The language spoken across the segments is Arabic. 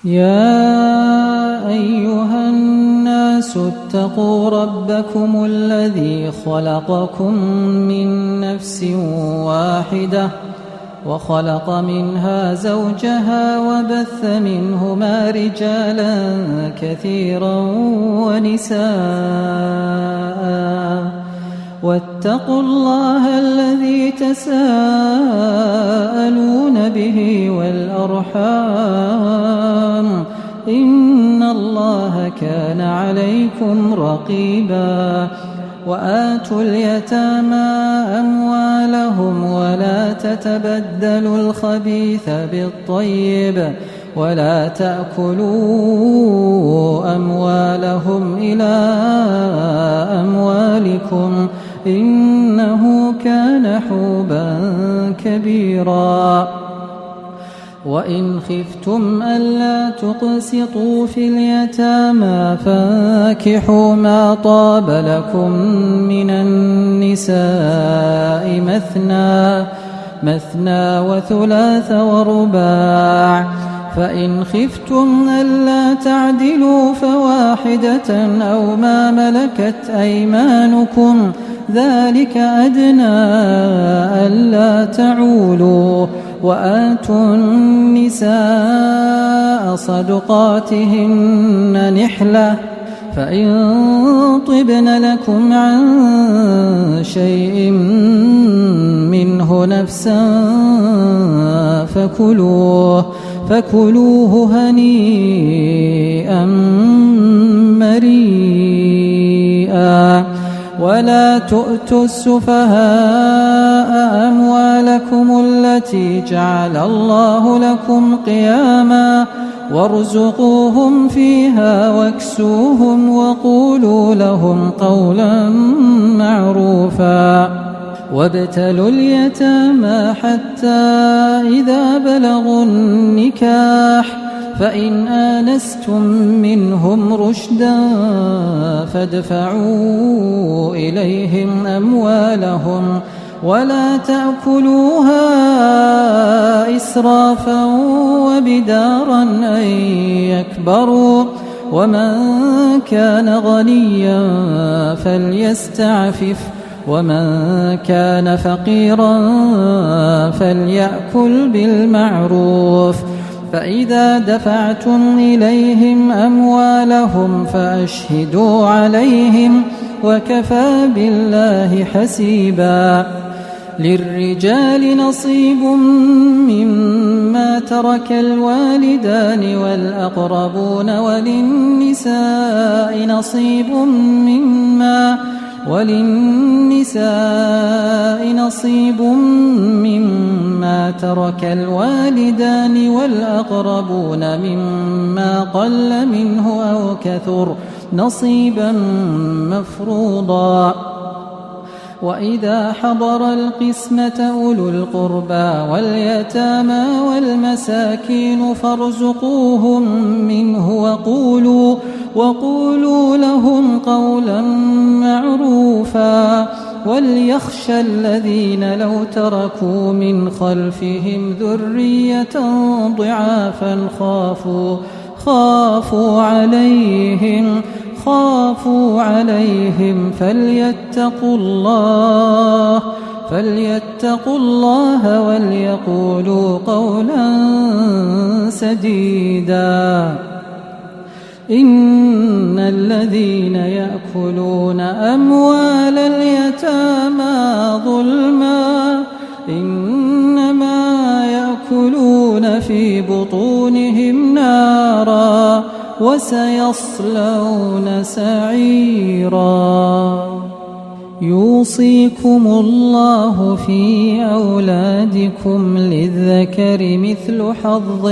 يا أيها الناس اتقوا ربكم الذي خلقكم من نفس واحدة وخلق منها زوجها وبث منهما رجالا كثيرا ونساء واتقوا الله الذي تساءلون به والأرحام إن الله كان عليكم رقيبا وآتوا اليتامى أموالهم ولا تتبدلوا الخبيث بالطيب ولا تأكلوا أموالهم إلى أموالكم إنه كان حوبا كبيرا وإن خفتم ألا تقسطوا في اليتامى فانكحوا ما طاب لكم من النساء مثنى وثلاث ورباع فإن خفتم ألا تعدلوا فواحدة أو ما ملكت أيمانكم ذلك أدنى ألا تعولوا وآتوا النساء صدقاتهن نحلة فإن طبن لكم عن شيء منه نفسا فكلوه هنيئا مريئا ولا تؤتوا السفهاء أموالكم التي جعل الله لكم قياما وارزقوهم فيها واكسوهم وقولوا لهم قولا معروفا وابتلوا اليتامى حتى إذا بلغوا النكاح فإن آنستم منهم رشدا فادفعوا إليهم أموالهم ولا تأكلوها إسرافا وبدارا أن يكبروا ومن كان غنيا فليستعفف ومن كان فقيرا فليأكل بالمعروف فإذا دفعتم إليهم أموالهم فأشهدوا عليهم وكفى بالله حسيبا للرجال نصيب مما ترك الوالدان والأقربون وللنساء نصيب مما ترك الوالدان والأقربون مما قل منه أو كثر نصيبا مفروضا وإذا حضر القسمة أولو القربى واليتامى والمساكين فارزقوهم منه وقولوا لهم قولا معروفا وليخشى الذين لو تركوا من خلفهم ذرية ضعافا خافوا عليهم فليتقوا الله وليقولوا قولا سديدا إن الذين يأكلون أموال اليتامى ظلما إنما يأكلون في بطونهم نارا وسيصلون سعيرا يوصيكم الله في أولادكم للذكر مثل حظ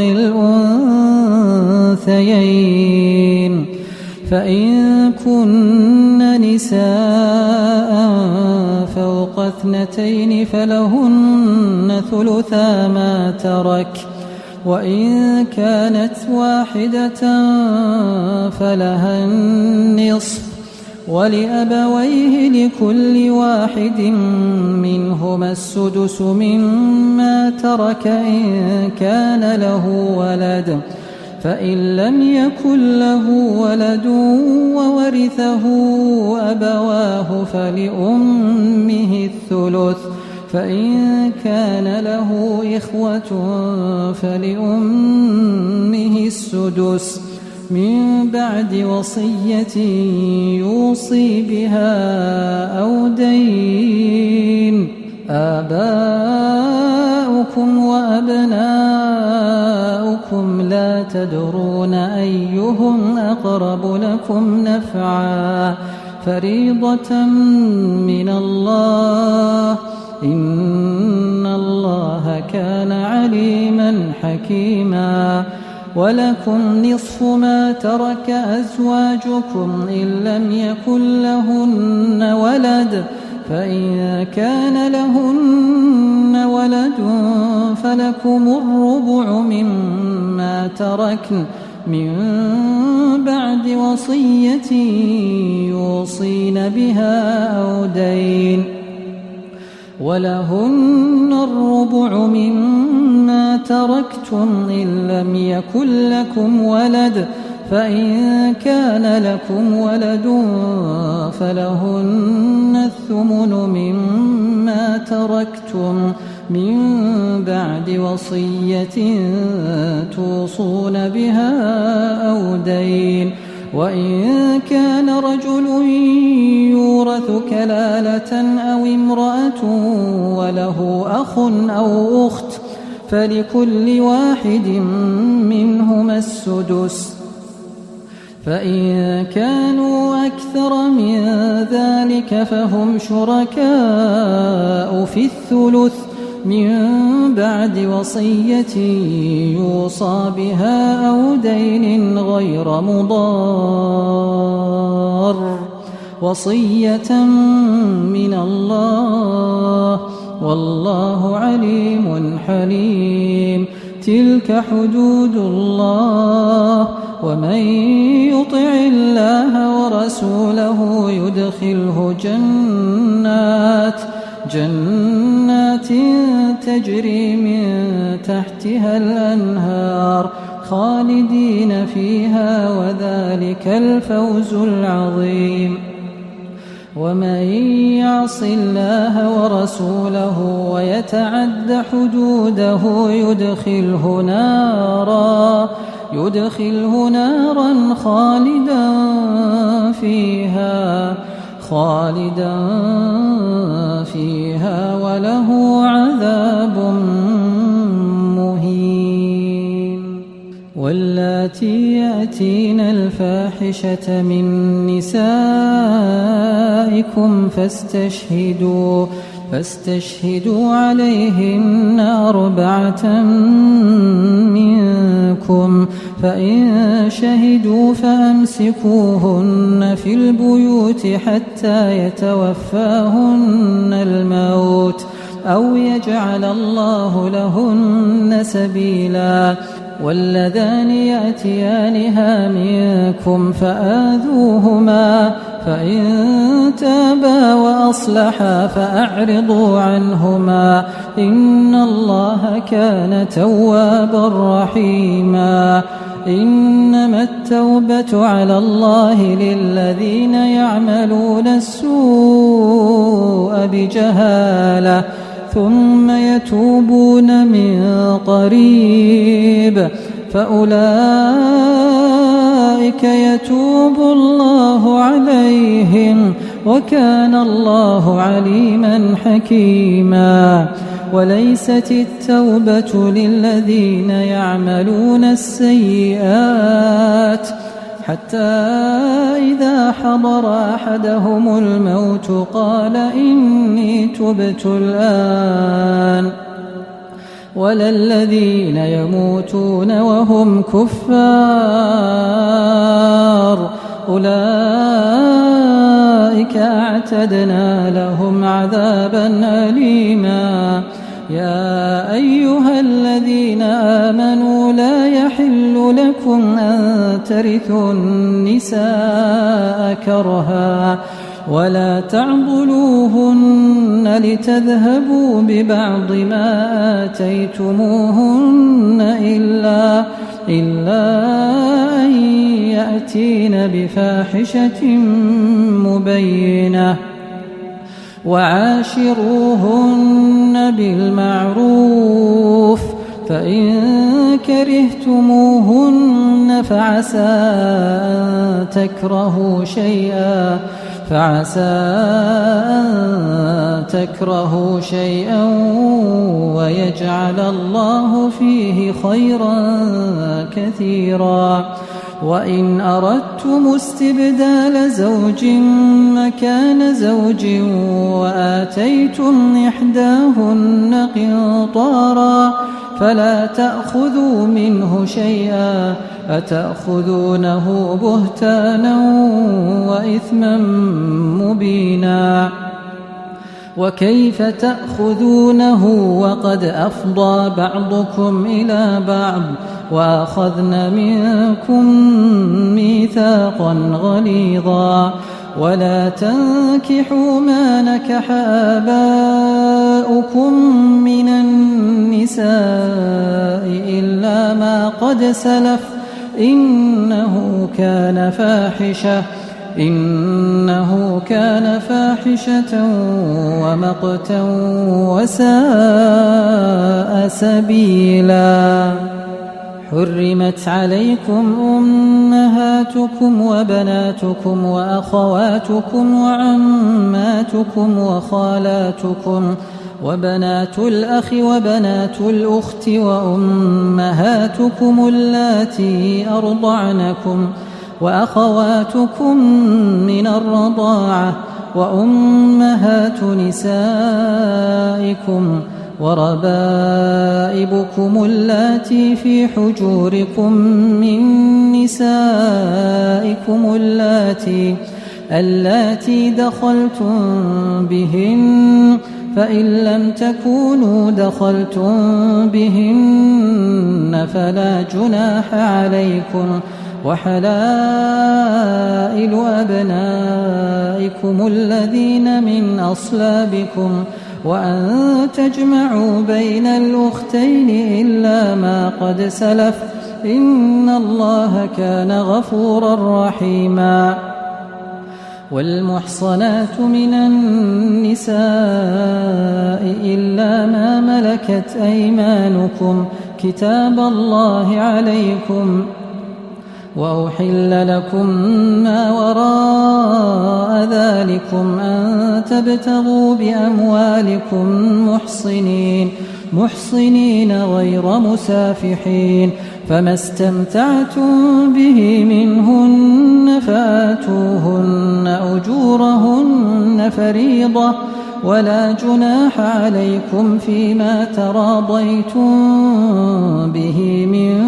الأنثيين فإن كن نساء فوق 2 فلهن ثلثا ما ترك وإن كانت واحدة فلها النصف ولأبويه لكل واحد منهما السدس مما ترك إن كان له ولد فإن لم يكن له ولد وورثه أبواه فلأمه الثلث، فإن كان له إخوة فلأمه السدس من بعد وصية يوصي بها أو دين. آباؤكم وأبناؤكم لا تدرون أيهم أقرب لكم نفعا فريضة من الله، إن الله كان عليما حكيما. ولكم نصف ما ترك أزواجكم إن لم يكن لهن ولد، فإن كان لهن ولد فلكم الربع مما تركن من بعد وصية يوصين بها أو دين. ولهن الربع مما تركتم إن لم يكن لكم ولد، فإن كان لكم ولد فلهن الثمن مما تركتم من بعد وصية توصون بها أو دين. وإن كان رجل يورث كلالة أو امرأة وله أخ أو أخت فلكل واحد منهما السدس، فإن كانوا أكثر من ذلك فهم شركاء في الثلث من بعد وصية يوصى بها أو دين غير مضار، وصية من الله، والله عليم حليم. تلك حدود الله، ومن يطع الله ورسوله يدخله جنات تجري من تحتها الأنهار خالدين فيها، وذلك الفوز العظيم. ومن يعص الله ورسوله ويتعد حدوده يدخله نارا خالدا فيها وله عذاب مهين. واللاتي يأتين الفاحشة من نسائكم فاستشهدوا عليهن 4 منكم، فإن شهدوا فأمسكوهن في البيوت حتى يتوفاهن الموت أو يجعل الله لهن سبيلا. واللذان يأتيانها منكم فآذوهما، فإن تابا وأصلحا فأعرضوا عنهما، إن الله كان توابا رحيما. إنما التوبة على الله للذين يعملون السوء بجهالة ثم يتوبون من قريب فأولئك يتوب الله عليهم، وكان الله عليما حكيما. وليست التوبة للذين يعملون السيئات حتى إذا حضر أحدهم الموت قال إني تبت الآن، ولا الذين يموتون وهم كفار أولئك أعتدنا لهم عذابا أليما. يا أيها الذين آمنوا لا يحل لكم أن ترثوا النساء كرها ولا تعضلوهن لتذهبوا ببعض ما آتيتموهن إلا أن يأتين بفاحشة مبينة وعاشروهن بالمعروف فإن كرهتموهن فعسى أن تكرهوا شيئا ويجعل الله فيه خيرا كثيرا وإن أردتم استبدال زوج مكان زوج وآتيتم إحداهن قنطارا فلا تأخذوا منه شيئا أتأخذونه بهتانا وإثما مبينا وكيف تأخذونه وقد أفضى بعضكم إلى بعض وأخذن منكم ميثاقا غليظا ولا تنكحوا ما نكح آباؤكم من النساء إلا ما قد سلف إنه كان فاحشة ومقتا وساء سبيلا حرمت عليكم أمهاتكم وبناتكم وأخواتكم وعماتكم وخالاتكم وبنات الأخ وبنات الأخت وأمهاتكم اللاتي أرضعنكم وأخواتكم من الرضاعة وأمهات نسائكم وربائبكم اللاتي في حجوركم من نسائكم اللاتي دخلتم بهن فإن لم تكونوا دخلتم بهن فلا جناح عليكم وحلائل أبنائكم الذين من أصلابكم وأن تجمعوا بين الأختين إلا ما قد سلف إن الله كان غفورا رحيما والمحصنات من النساء إلا ما ملكت أيمانكم كتاب الله عليكم وأحل لكم ما وراء ذلكم أن تبتغوا بأموالكم محصنين غير مسافحين فما استمتعتم به منهن فآتوهن أجورهن فريضة ولا جناح عليكم فيما تراضيتم به من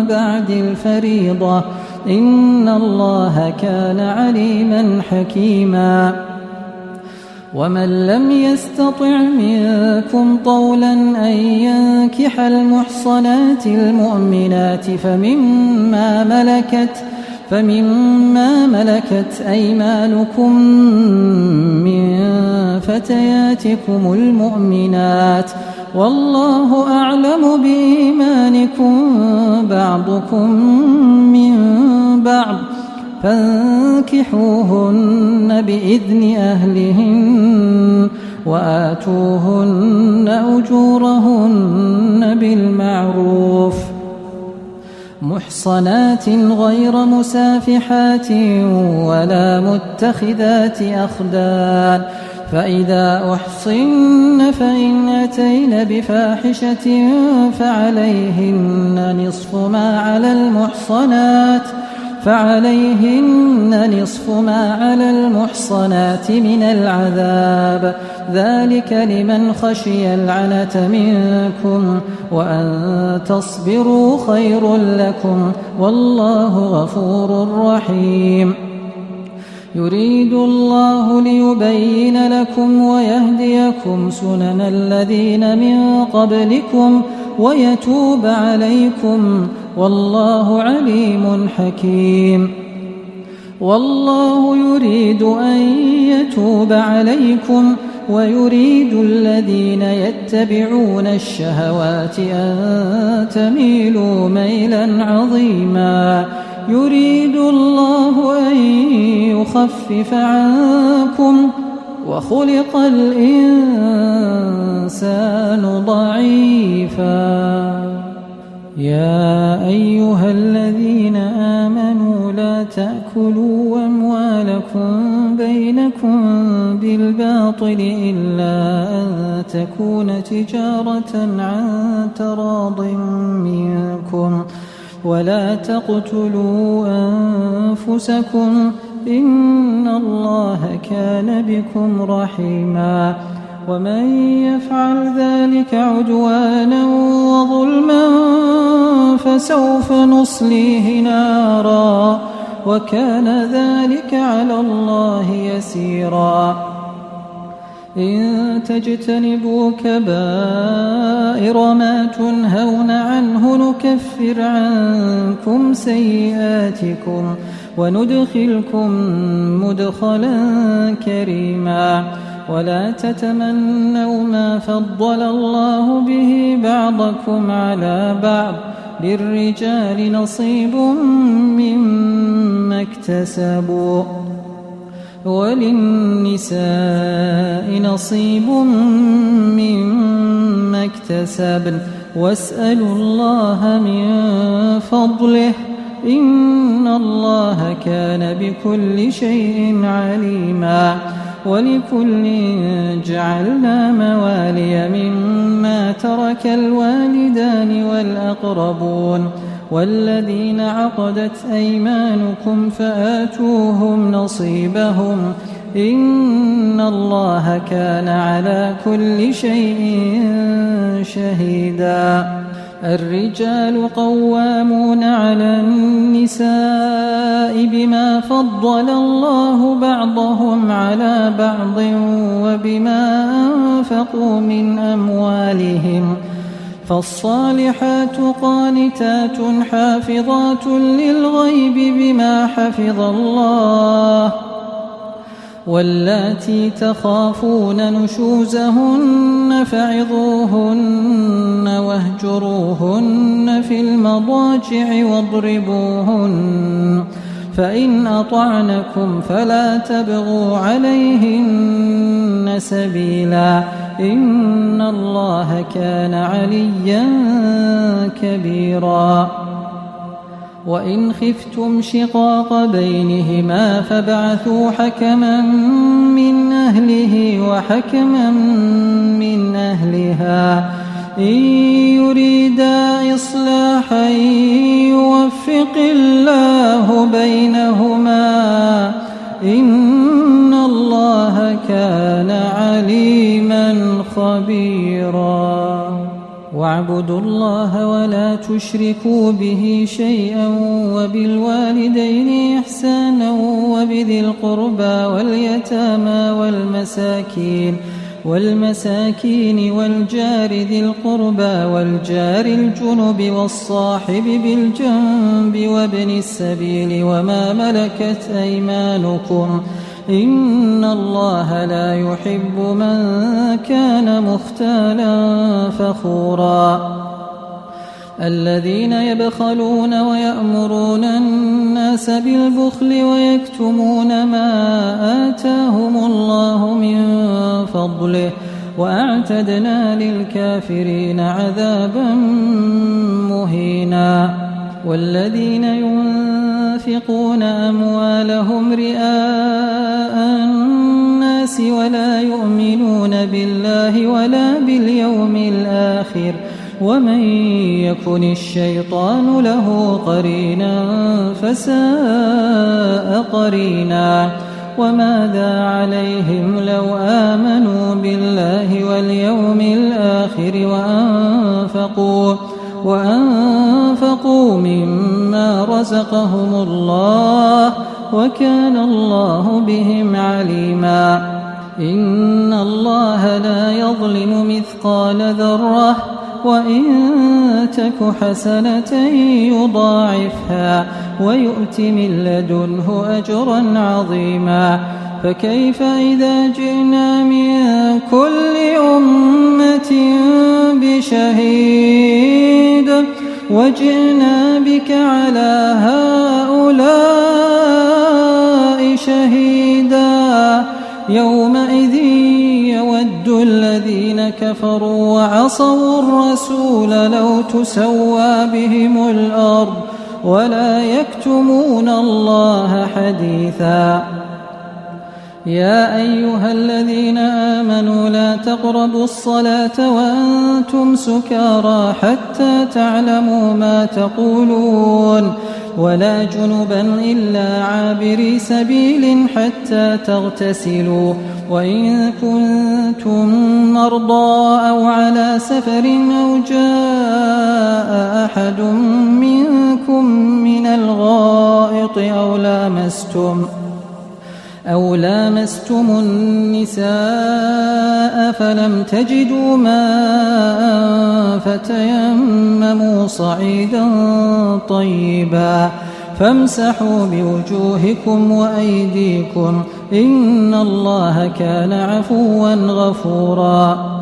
بعد الفريضة إن الله كان عليما حكيما ومن لم يستطع منكم طولا أن ينكح المحصنات المؤمنات فمما ملكت أيمانكم من فتياتكم المؤمنات والله أعلم بإيمانكم بعضكم من بعض فانكحوهن بإذن أهلهن وآتوهن أجورهن بالمعروف محصنات غير مسافحات ولا متخذات أخدان فإذا أحصن فإن أتين بفاحشة فعليهن نصف ما على المحصنات من العذاب ذلك لمن خشي العنة منكم وأن تصبروا خير لكم والله غفور رحيم يريد الله ليبين لكم ويهديكم سنن الذين من قبلكم ويتوب عليكم والله عليم حكيم والله يريد أن يتوب عليكم ويريد الذين يتبعون الشهوات أن تميلوا ميلا عظيما يريد الله أن يخفف عنكم وخلق الإنسان ضعيفا يا أيها الذين آمنوا لا تأكلوا أموالكم بينكم بالباطل إلا أن تكون تجارة عن تراض منكم ولا تقتلوا أنفسكم إن الله كان بكم رحيما ومن يفعل ذلك عدوانا وظلما فسوف نصليه نارا وكان ذلك على الله يسيرا إن تجتنبوا كبائر ما تنهون عنه نكفر عنكم سيئاتكم وندخلكم مدخلا كريما ولا تتمنوا ما فضل الله به بعضكم على بعض للرجال نصيب مما اكتسبوا وللنساء نصيب مما اكتسبن واسألوا الله من فضله إن الله كان بكل شيء عليما ولكل جعلنا موالي مما ترك الوالدان والأقربون والذين عقدت أيمانكم فآتوهم نصيبهم إن الله كان على كل شيء شهيدا الرجال قوامون على النساء بما فضل الله بعضهم على بعض وبما أنفقوا من أموالهم فالصالحات قانتات حافظات للغيب بما حفظ الله واللاتي تخافون نشوزهن فعظوهن واهجروهن في المضاجع واضربوهن فإن أطعنكم فلا تبغوا عليهن سبيلا إن الله كان عليا كبيرا وإن خفتم شقاق بينهما فابعثوا حكما من أهله وحكما من أهلها إن يريدا إصلاحا يوفق الله بينهما إن الله كان عليما خبيرا واعبدوا الله ولا تشركوا به شيئا وبالوالدين إحسانا وبذي القربى واليتامى والمساكين والجار ذي القربى والجار الجنب والصاحب بالجنب وابن السبيل وما ملكت أيمانكم إن الله لا يحب من كان مختالا فخورا الذين يبخلون ويأمرون الناس بالبخل ويكتمون ما آتاهم الله من فضله وأعتدنا للكافرين عذابا مهينا والذين ينفقون أموالهم رئاء الناس ولا يؤمنون بالله ولا باليوم الآخر ومن يكن الشيطان له قرينا فساء قرينا وماذا عليهم لو آمنوا بالله واليوم الآخر وأنفقوا مما رزقهم الله وكان الله بهم عليما إن الله لا يظلم مثقال ذرة وإن تك حسنة يضاعفها ويؤت من لدنه أجرا عظيما. فكيف إذا جئنا من كل أمة بشهيد وجئنا بك على هؤلاء شهيدا يومئذ يود الذين كفروا وعصوا الرسول لو تسوى بهم الأرض ولا يكتمون الله حديثا. يا أيها الذين آمنوا لا تقربوا الصلاة وأنتم سكارى حتى تعلموا ما تقولون ولا جنبا إلا عابري سبيل حتى تغتسلوا وإن كنتم مرضى أو على سفر أو جاء أحد منكم من الغائط أو لامستم النساء فلم تجدوا ماء فتيمموا صعيدا طيبا فامسحوا بوجوهكم وأيديكم إن الله كان عفوا غفورا.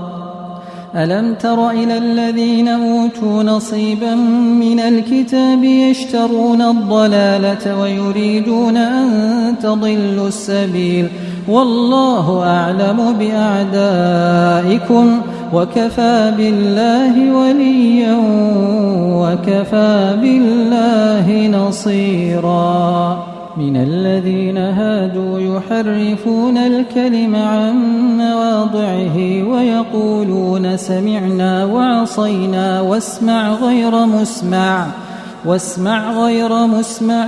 ألم تر إلى الذين أوتوا نصيبا من الكتاب يشترون الضلالة ويريدون أن تضلوا السبيل والله أعلم بأعدائكم وكفى بالله وليا وكفى بالله نصيرا. من الذين هادوا يحرفون الكلم عن مواضعه ويقولون سمعنا وعصينا واسمع غير مسمع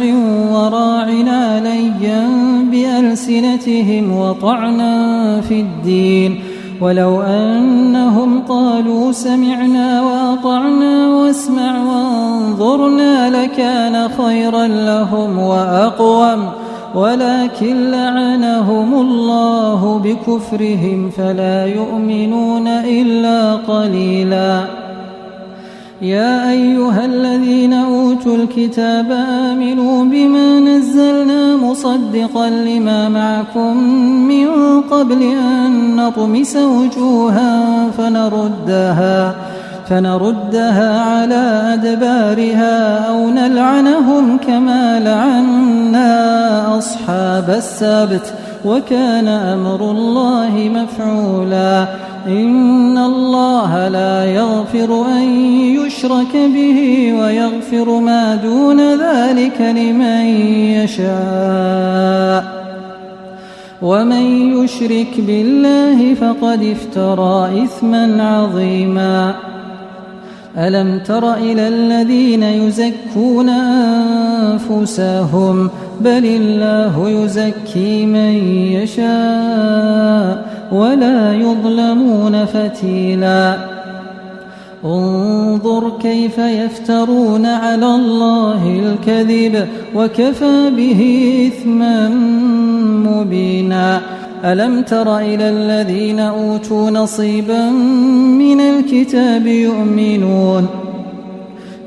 وراعنا ليا بألسنتهم وطعنا في الدين ولو أنهم قالوا سمعنا وأطعنا واسمع وانظرنا لكان خيرا لهم وأقوم ولكن لعنهم الله بكفرهم فلا يؤمنون إلا قليلا. يا أيها الذين أوتوا الكتاب آمنوا بما نزلنا مصدقا لما معكم من قبل أن نطمس وجوها فنردها على أدبارها أو نلعنهم كما لعنا أصحاب السبت وكان أمر الله مفعولا. إن الله لا يغفر أن يشرك به ويغفر ما دون ذلك لمن يشاء ومن يشرك بالله فقد افترى إثما عظيما. ألم تر إلى الذين يزكون أنفسهم بل الله يزكي من يشاء ولا يظلمون فتيلا. انظر كيف يفترون على الله الكذب وكفى به إثما مبينا. ألم تر إلى الذين أوتوا نصيبا من الكتاب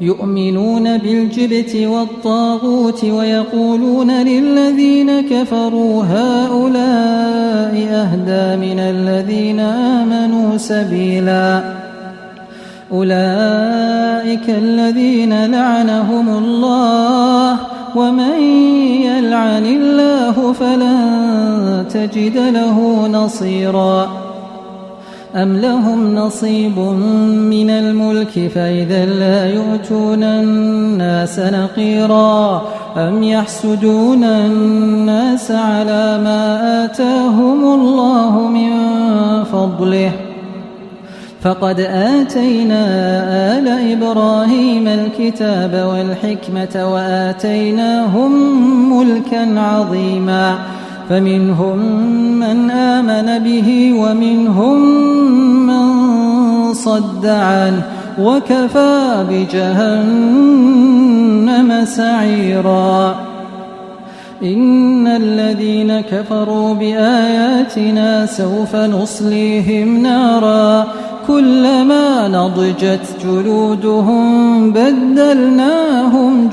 يؤمنون بالجبت والطاغوت ويقولون للذين كفروا هؤلاء أهدى من الذين آمنوا سبيلا. أولئك الذين لعنهم الله ومن يلعن الله فلن تجد له نصيرا. أم لهم نصيب من الملك فإذا لا يؤتون الناس نقيرا أم يحسدون الناس على ما آتاهم الله من فضله فقد آتينا آل إبراهيم الكتاب والحكمة وآتيناهم ملكا عظيما. فمنهم من آمن به ومنهم من صد عنه وكفى بجهنم سعيرا. إن الذين كفروا بآياتنا سوف نصليهم نارا وكلما نضجت جلودهم بدلناهم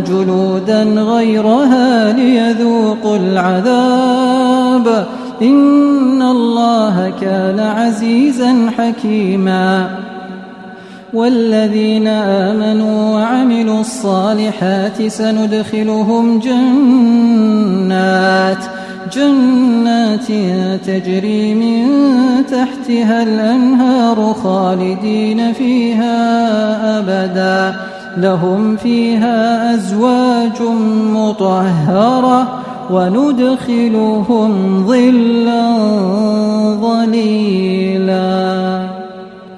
جلودا غيرها ليذوقوا العذاب إن الله كان عزيزا حكيما والذين آمنوا وعملوا الصالحات سندخلهم جنات تجري من تحتها الأنهار خالدين فيها أبدا لهم فيها أزواج مطهرة وندخلهم ظلا ظليلا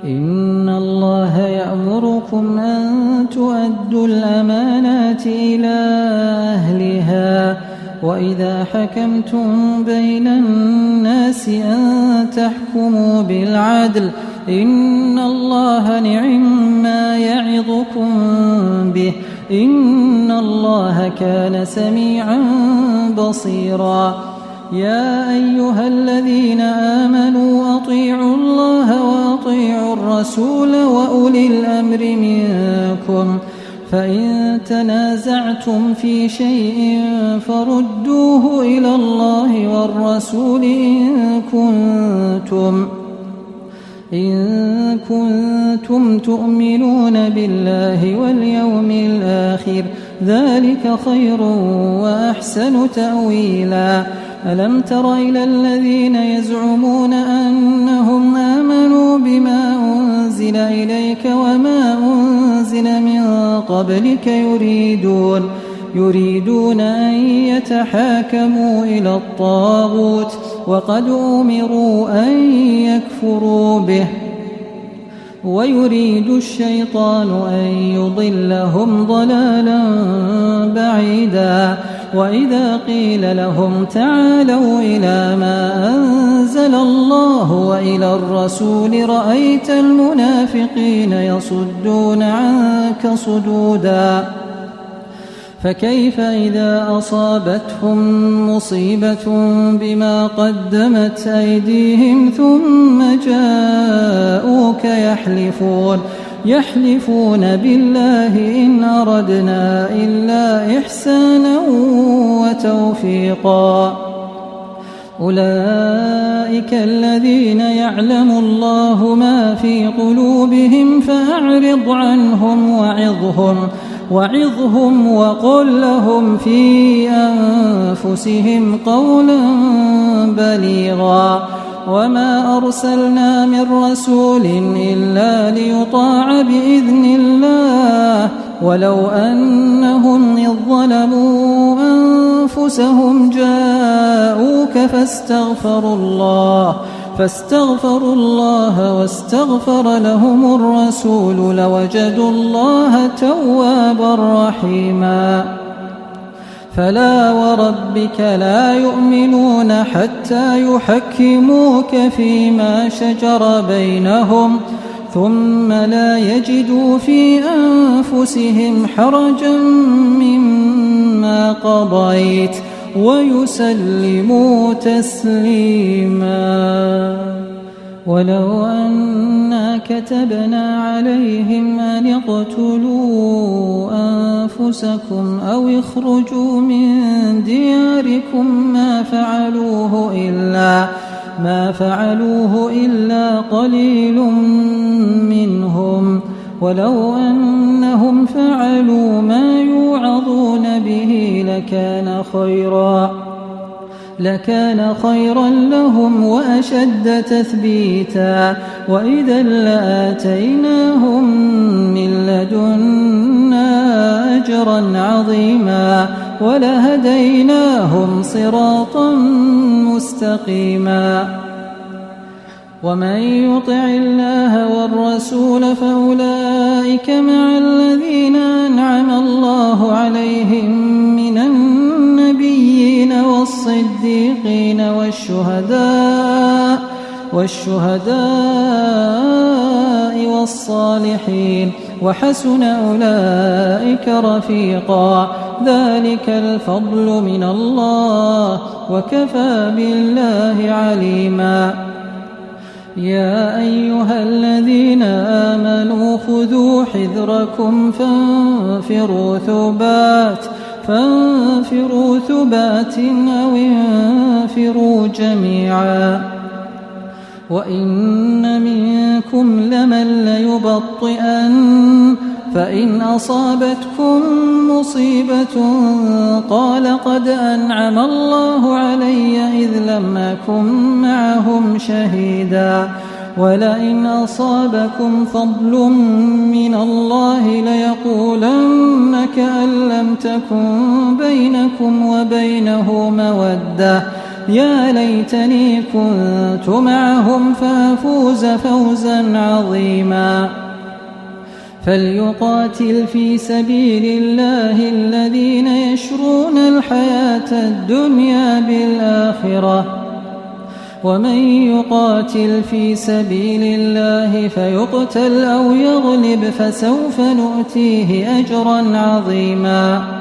إن الله يأمركم أن تؤدوا الأمانات إلى أهلها وإذا حكمتم بين الناس أن تحكموا بالعدل إن الله نعما يعظكم به إن الله كان سميعا بصيرا يا أيها الذين آمنوا أطيعوا الله وأطيعوا الرسول وأولي الأمر منكم فإن تنازعتم في شيء فردوه إلى الله والرسول إن كنتم تؤمنون بالله واليوم الآخر ذلك خير وأحسن تأويلا ألم تر إلى الذين يزعمون أنهم آمنوا بما أنزل إليك وما أنزل من قبلك يريدون أن يتحاكموا إلى الطاغوت وقد أمروا أن يكفروا به ويريد الشيطان أن يضلهم ضلالا بعيدا وإذا قيل لهم تعالوا إلى ما أنزل الله وإلى الرسول رأيت المنافقين يصدون عنك صدودا فكيف إذا أصابتهم مصيبة بما قدمت أيديهم ثم جاءوك يحلفون بالله إن أردنا إلا إحسانا وتوفيقا أولئك الذين يعلم الله ما في قلوبهم فأعرض عنهم وعظهم وقل لهم في أنفسهم قولا بليغا وما أرسلنا من رسول إلا ليطاع بإذن الله ولو أنهم إذ ظلموا أنفسهم جاءوك فاستغفروا الله واستغفر لهم الرسول لوجدوا الله توابا رحيما فلا وربك لا يؤمنون حتى يحكموك فيما شجر بينهم ثم لا يجدوا في أنفسهم حرجا مما قضيت ويسلموا تسليما ولو أنا كتبنا عليهم أن اقتلوا أنفسكم أو اخرجوا من دياركم ما فعلوه إلا قليل منهم ولو أنهم فعلوا ما يوعظون به لكان خيرا لهم وأشد تثبيتا وإذا لآتيناهم من لدنا أجرا عظيما ولهديناهم صراطا مستقيما ومن يطع الله والرسول فأولئك مع الذين أنعم الله عليهم من النبيين والصديقين والشهداء والصالحين وحسن أولئك رفيقا ذلك الفضل من الله وكفى بالله عليما يا أيها الذين آمنوا خذوا حذركم فانفروا ثبات أو انفروا جميعا وإن منكم لمن ليبطئن فإن أصابتكم مصيبة قال قد أنعم الله علي إذ لم أكن معهم شهيدا ولئن أصابكم فضل من الله ليقولن كأن لم تكن بينكم وبينه مودة يا ليتني كنت معهم فأفوز فوزا عظيما فليقاتل في سبيل الله الذين يشرون الحياة الدنيا بالآخرة ومن يقاتل في سبيل الله فيقتل أو يغلب فسوف نؤتيه أجرا عظيما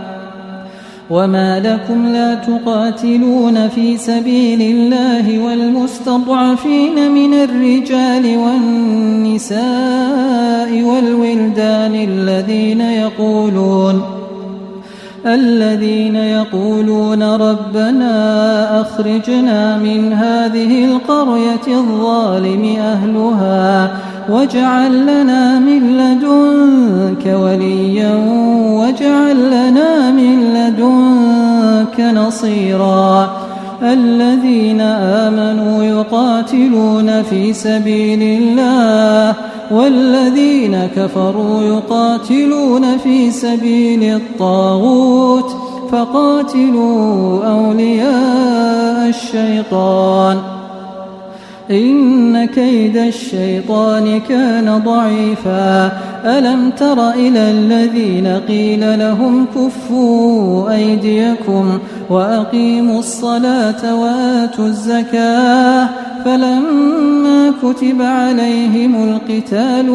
وما لكم لا تقاتلون في سبيل الله والمستضعفين من الرجال والنساء والولدان الذين يقولون ربنا أخرجنا من هذه القرية الظالم أهلها واجعل لنا من لدنك وليا واجعل لنا من لدنك نصيرا الذين آمنوا يقاتلون في سبيل الله والذين كفروا يقاتلون في سبيل الطاغوت فقاتلوا أولياء الشيطان إن كيد الشيطان كان ضعيفا ألم تر إلى الذين قيل لهم كفوا أيديكم وأقيموا الصلاة وآتوا الزكاة فلما كتب عليهم القتال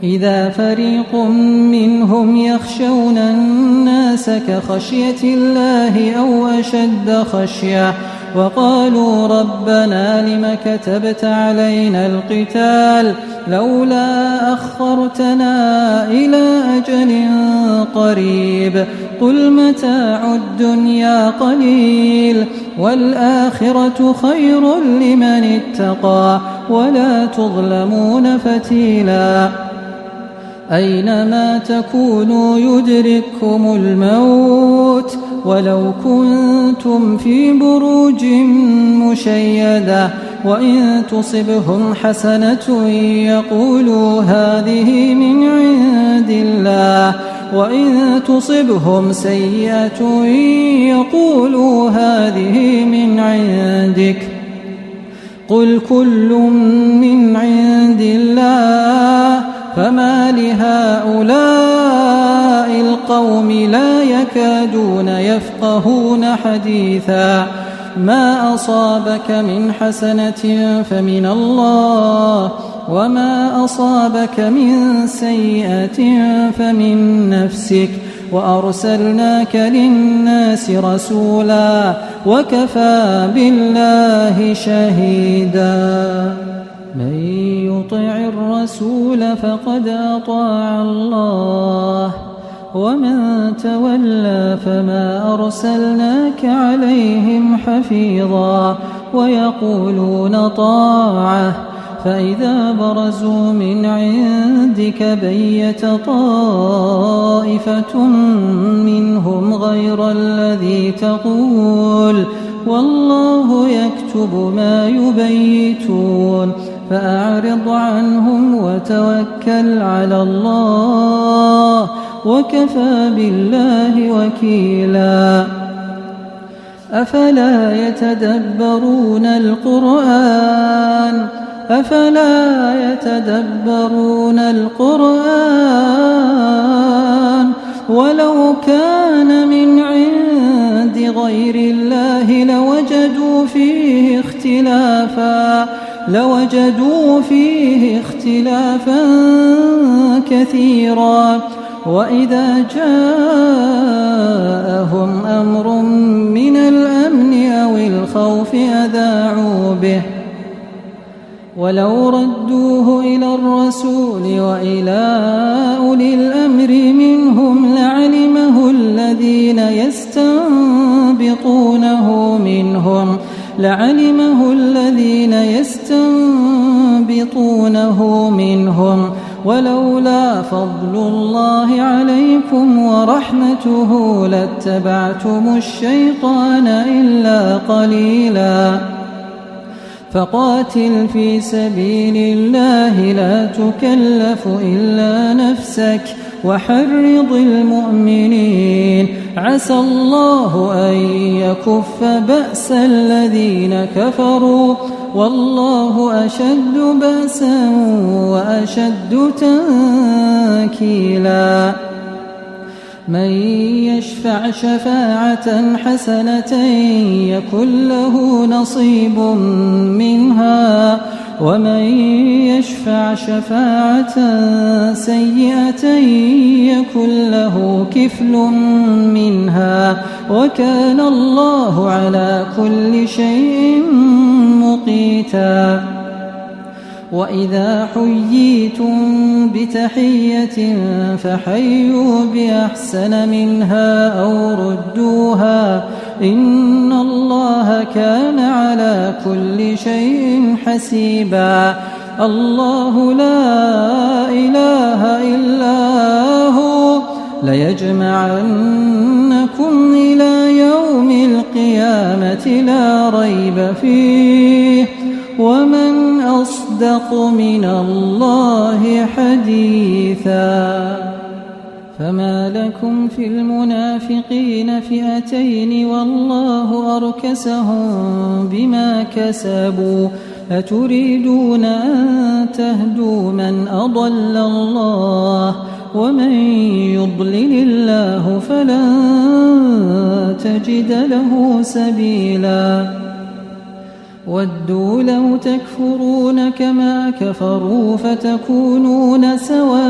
إذا فريق منهم يخشون الناس كخشية الله أو أشد خشية وقالوا ربنا لم كتبت علينا القتال لولا أخرتنا إلى أجل قريب قل متاع الدنيا قليل والآخرة خير لمن اتقى ولا تظلمون فتيلا أينما تكونوا يدرككم الموت ولو كنتم في بروج مشيدة وإن تصبهم حسنة يقولوا هذه من عند الله وإن تصبهم سيئة يقولوا هذه من عندك قل كل من عند الله فما لهؤلاء القوم لا يكادون يفقهون حديثا ما أصابك من حسنة فمن الله وما أصابك من سيئة فمن نفسك وأرسلناك للناس رسولا وكفى بالله شهيدا من يطع الرسول فقد أطاع الله ومن تولى فما أرسلناك عليهم حفيظا ويقولون طاعة فإذا برزوا من عندك بيت طائفة منهم غير الذي تقول والله يكتب ما يبيتون فأعرض عنهم وتوكل على الله وكفى بالله وكيلا أفلا يتدبرون القرآن ولو كان من عند غير الله لوجدوا فيه اختلافا لوجدوا فيه اختلافا كثيرا. وإذا جاءهم أمر من الأمن أو الخوف أذاعوا به ولو ردوه إلى الرسول وإلى أولي الأمر منهم لعلمه الذين يستنبطونه منهم ولولا فضل الله عليكم ورحمته لاتبعتم الشيطان إلا قليلا. فقاتل في سبيل الله لا تكلف إلا نفسك وحرض المؤمنين عسى الله أن يكف بأس الذين كفروا والله أشد بأسا وأشد تنكيلا. من يشفع شفاعة حسنة يكن له نصيب منها ومن يشفع شفاعة سيئة يكن له كفل منها وكان الله على كل شيء مقيتا. وإذا حييتم بتحية فحيوا بأحسن منها أو ردوها إن الله كان على كل شيء حسيبا. الله لا إله إلا هو ليجمعنكم إلى يوم القيامة لا ريب فيه ومن أصدق من الله حديثا. فما لكم في المنافقين فئتين والله أركسهم بما كسبوا أتريدون أن تهدوا من أضل الله ومن يضلل الله فلن تجد له سبيلا. ودوا لو تكفرون كما كفروا فتكونون سواء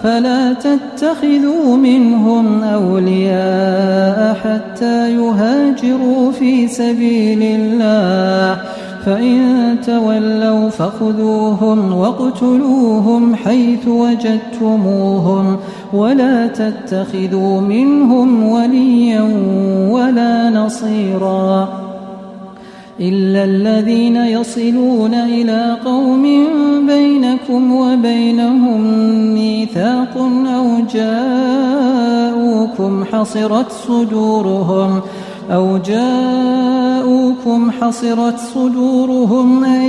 فلا تتخذوا منهم أولياء حتى يهاجروا في سبيل الله فإن تولوا فخذوهم واقتلوهم حيث وجدتموهم ولا تتخذوا منهم وليا ولا نصيرا إلا الذين يصلون إلى قوم بينكم وبينهم ميثاق أو جاءوكم حصرت صدورهم أن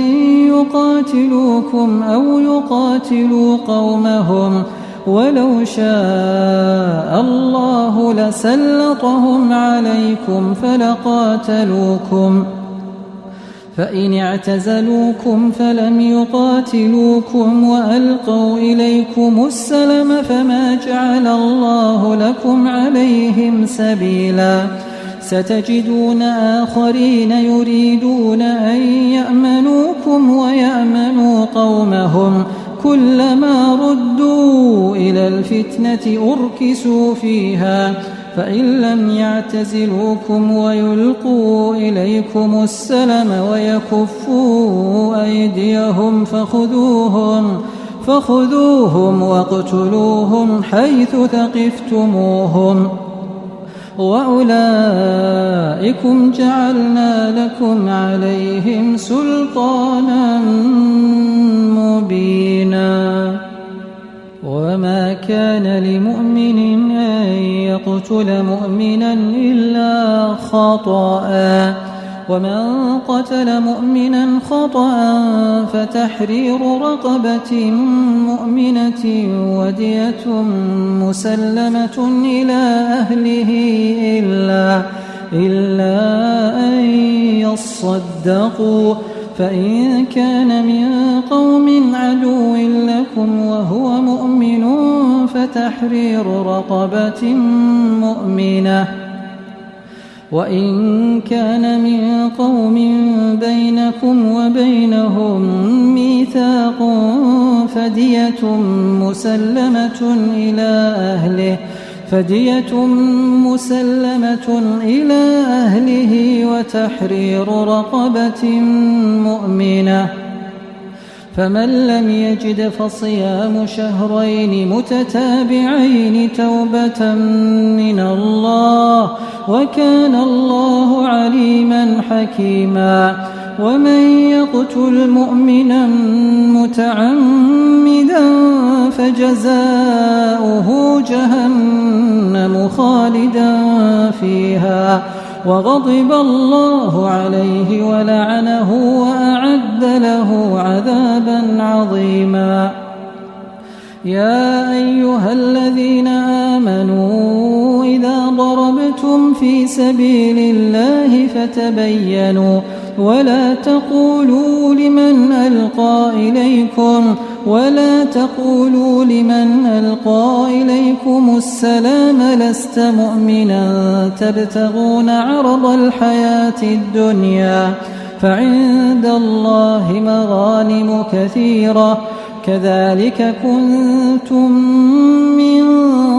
يقاتلوكم أو يقاتلوا قومهم ولو شاء الله لسلطهم عليكم فلقاتلوكم فإن اعتزلوكم فلم يقاتلوكم وألقوا إليكم السلم فما جعل الله لكم عليهم سبيلا. ستجدون آخرين يريدون أن يأمنوكم ويأمنوا قومهم كلما ردوا إلى الفتنة أركسوا فيها فإن لم يعتزلوكم ويلقوا إليكم السلم ويكفوا أيديهم فخذوهم واقتلوهم حيث ثقفتموهم وأولئكم جعلنا لكم عليهم سلطانا مبينا. وما كان لمؤمن أن يقتل مؤمنا إلا خطأ ومن قتل مؤمنا خطأ فتحرير رقبة مؤمنة ودية مسلمة إلى أهله إلا أن يصدقوا فإن كان من قوم عدو لكم وهو مؤمن فتحرير رقبة مؤمنة وإن كان من قوم بينكم وبينهم ميثاق فدية مسلمة إلى أهله وتحرير رقبة مؤمنة، فمن لم يجد فصيام شهرين متتابعين توبة من الله، وكان الله عليما حكيما. ومن يقتل مؤمنا متعمدا فجزاؤه جهنم خالدا فيها وغضب الله عليه ولعنه وأعد له عذابا عظيما. يا أيها الذين آمنوا إذا ضربتم في سبيل الله فتبينوا ولا تقولوا لمن ألقى إليكم السلام لست مؤمنا تبتغون عرض الحياة الدنيا فعند الله مغانم كثيرة كذلك كنتم من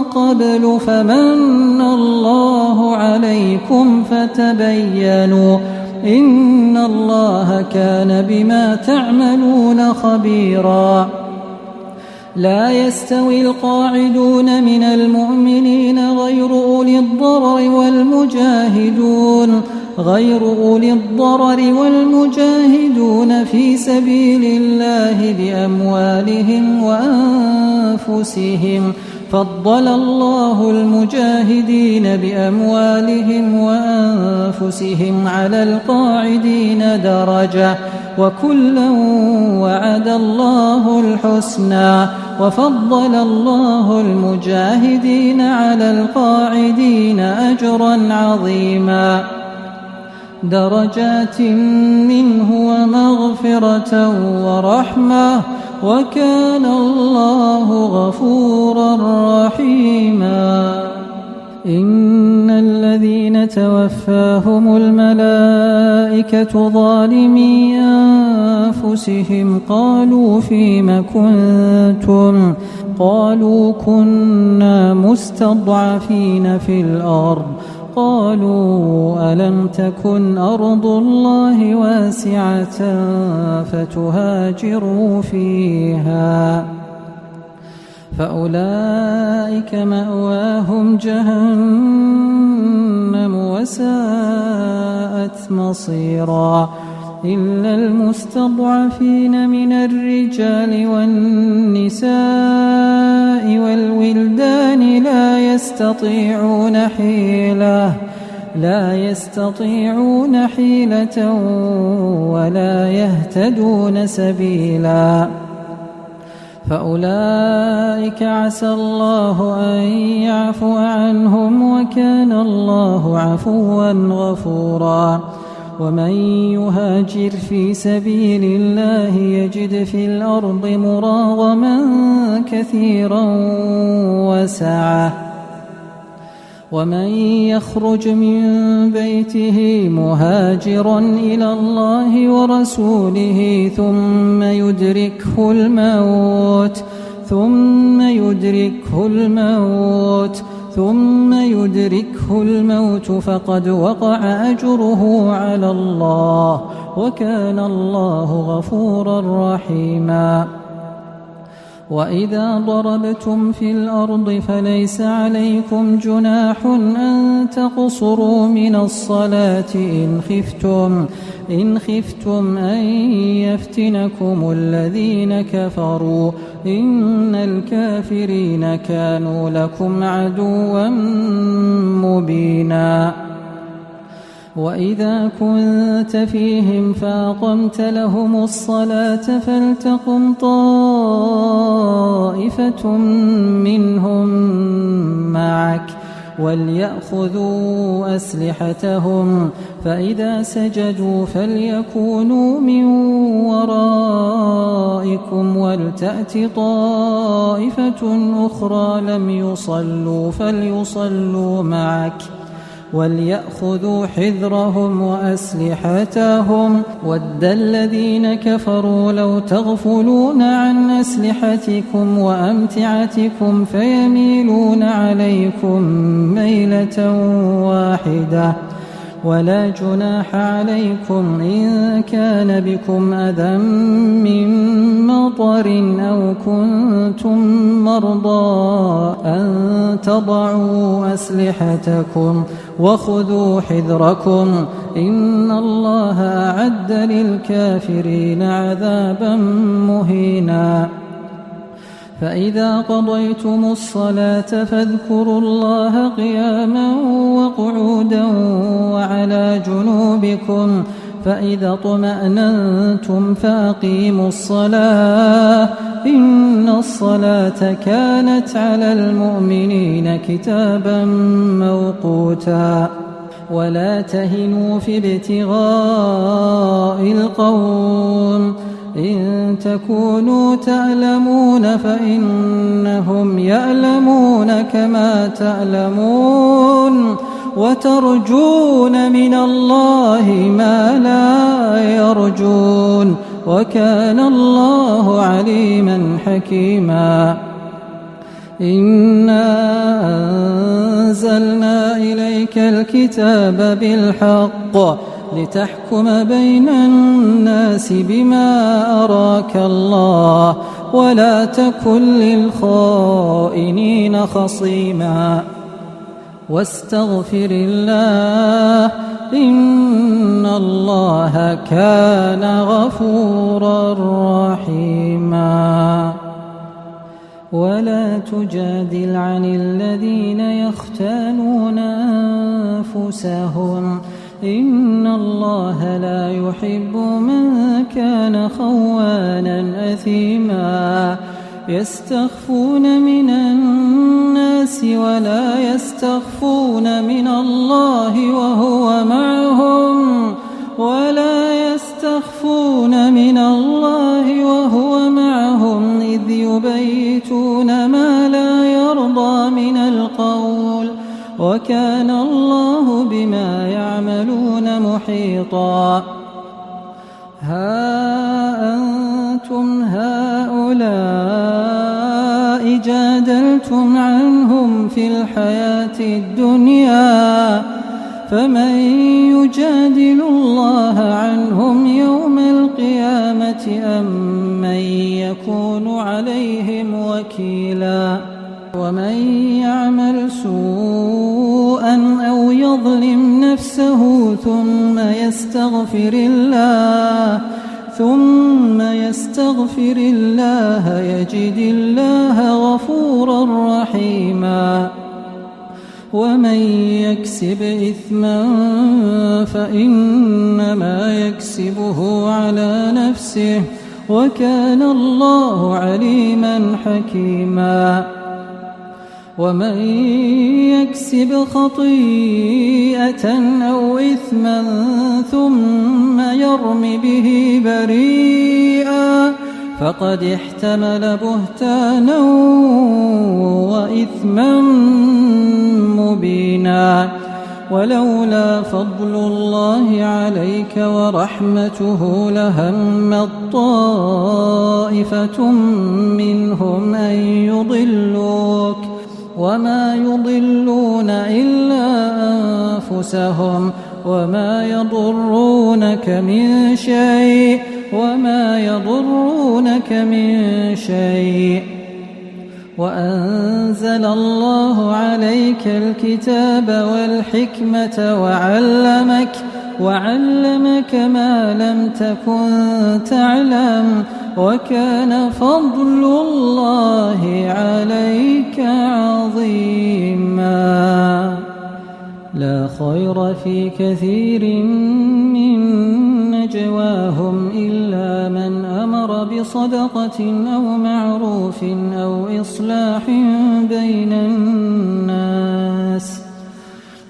قبل فمن الله عليكم فتبينوا إن الله كان بما تعملون خبيرا. لا يستوي القاعدون من المؤمنين غير أولي الضرر والمجاهدون في سبيل الله بأموالهم وأنفسهم، فضل الله المجاهدين بأموالهم وأنفسهم على القاعدين درجة، وكلا وعد الله الحسنى، وفضل الله المجاهدين على القاعدين أجرا عظيما، درجات منه ومغفرة ورحمة، وكان الله غفورا رحيما. إن الذين توفاهم الملائكة ظالمي أنفسهم قالوا فيم كنتم؟ قالوا كنا مستضعفين في الأرض. قالوا ألم تكن أرض الله واسعة فتهاجروا فيها فأولئك مأواهم جهنم وساءت مصيرا إلا المستضعفين من الرجال والنساء والولدان لا يستطيعون حيلة ولا يهتدون سبيلا فأولئك عسى الله أن يعفو عنهم وكان الله عفوا غفورا. ومن يهاجر في سبيل الله يجد في الأرض مراغما كثيرا وسعة، ومن يخرج من بيته مهاجرا إلى الله ورسوله ثم يدركه الموت فقد وقع أجره على الله وكان الله غفورا رحيما. وإذا ضربتم في الأرض فليس عليكم جناح أن تقصروا من الصلاة إن خفتم أن يفتنكم الذين كفروا إن الكافرين كانوا لكم عدوا مبينا. وإذا كنت فيهم فأقمت لهم الصلاة فلتقم طائفة منهم معك وليأخذوا أسلحتهم فإذا سجدوا فليكونوا من ورائكم ولتأت طائفة أخرى لم يصلوا فليصلوا معك وليأخذوا حذرهم وأسلحتهم ود الذين كفروا لو تغفلون عن أسلحتكم وأمتعتكم فيميلون عليكم ميلة واحدة ولا جناح عليكم إن كان بكم أذى من مطر أو كنتم مرضى أن تضعوا أسلحتكم وخذوا حذركم إن الله أعد للكافرين عذابا مهينا فإذا قضيتم الصلاة فاذكروا الله قياما وقعودا وعلى جنوبكم فإذا اطمأننتم فأقيموا الصلاة إن الصلاة كانت على المؤمنين كتابا موقوتا ولا تهنوا في ابتغاء القوم إن تكونوا تألمون فإنهم يألمون كما تألمون وترجون من الله ما لا يرجون وكان الله عليما حكيما إنا أنزلنا إليك الكتاب بالحق لتحكم بين الناس بما أراك الله ولا تكن للخائنين خصيما واستغفر الله إن الله كان غفورا رحيما ولا تجادل عن الذين يختانون أنفسهم إن الله لا يحب من كان خوانا أثيما يستخفون من الناس ولا يستخفون من الله وهو معهم إذ يبيتون ما لا يرضى من القول وكان الله بما يعملون محيطا ها أنتم هؤلاء جادلتم عنهم في الحياة الدنيا فمن يجادل الله عنهم يوم القيامة أم من يكون عليهم وكيلا ومن يعمل سوءا أو يظلم نفسه ثم يستغفر الله يجد الله غفورا رحيما ومن يكسب إثما فإنما يكسبه على نفسه وكان الله عليما حكيما ومن يكسب خطيئة أو إثما ثم يرم به بريئا فقد احتمل بهتانا وإثما مبينا ولولا فضل الله عليك ورحمته لهمت طائفة منهم أن يضلوك وما يضلون إلا أنفسهم وما يضرونك من شيء وأنزل الله عليك الكتاب والحكمة وعلمك ما لم تكن تعلم وكان فضل الله عليك عظيما لا خير في كثير من نجواهم إلا من أمر بصدقة أو معروف أو إصلاح بين الناس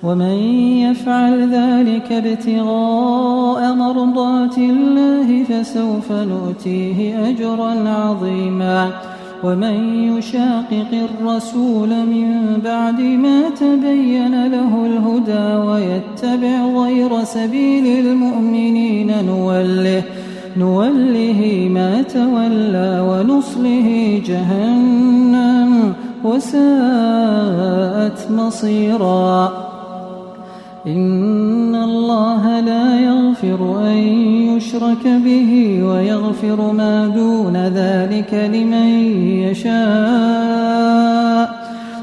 ومن يفعل ذلك ابتغاء مرضات الله فسوف نؤتيه أجرا عظيما ومن يشاقق الرسول من بعد ما تبين له الهدى ويتبع غير سبيل المؤمنين نوله ما تولى ونصله جهنم وساءت مصيرا. إن الله لا يغفر أن يشرك به ويغفر ما دون ذلك لمن يشاء